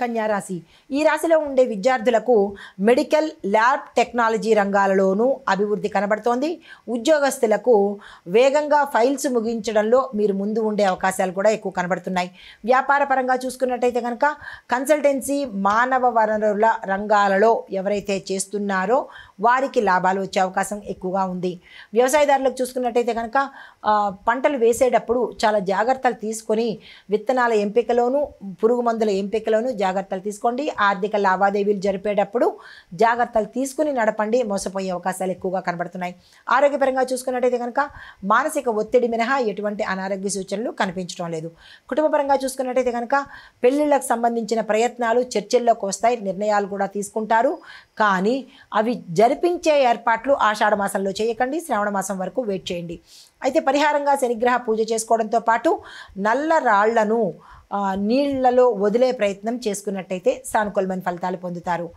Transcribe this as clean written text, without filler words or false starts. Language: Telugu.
కన్యా రాశి. ఈ రాశిలో ఉండే విద్యార్థులకు మెడికల్, ల్యాబ్ టెక్నాలజీ రంగాలలోనూ అభివృద్ధి కనబడుతోంది. ఉద్యోగస్తులకు వేగంగా ఫైల్స్ ముగించడంలో మీరు ముందు ఉండే అవకాశాలు కూడా ఎక్కువ కనబడుతున్నాయి. వ్యాపార పరంగా చూసుకున్నట్టయితే కనుక కన్సల్టెన్సీ, మానవ వనరుల రంగాలలో ఎవరైతే చేస్తున్నారో వారికి లాభాలు వచ్చే అవకాశం ఎక్కువగా ఉంది. వ్యవసాయదారులకు చూసుకున్నట్టయితే కనుక పంటలు వేసేటప్పుడు చాలా జాగ్రత్తలు తీసుకొని విత్తనాల ఎంపికలోను, పురుగు మందుల ఎంపికలోను జాగ్రత్తలు తీసుకోండి. ఆర్థిక లావాదేవీలు జరిపేటప్పుడు జాగ్రత్తలు తీసుకుని నడపండి, మోసపోయే అవకాశాలు ఎక్కువగా కనబడుతున్నాయి. ఆరోగ్యపరంగా చూసుకున్నట్టయితే కనుక మానసిక ఒత్తిడి మినహా ఎటువంటి అనారోగ్య సూచనలు కనిపించడం లేదు. కుటుంబపరంగా చూసుకున్నట్టయితే కనుక పెళ్లిళ్లకు సంబంధించిన ప్రయత్నాలు చర్చల్లోకి వస్తాయి, నిర్ణయాలు కూడా తీసుకుంటారు. కానీ అవి జరిపించే ఏర్పాట్లు ఆషాఢ మాసంలో చేయకండి, శ్రావణ మాసం వరకు వెయిట్ చేయండి. అయితే పరిహారంగా శనిగ్రహ పూజ చేసుకోవడంతో పాటు నల్ల రాళ్లను నీళ్లలో వదిలే ప్రయత్నం చేసుకున్నట్టయితే సానుకూలమైన ఫలితాలు పొందుతారు.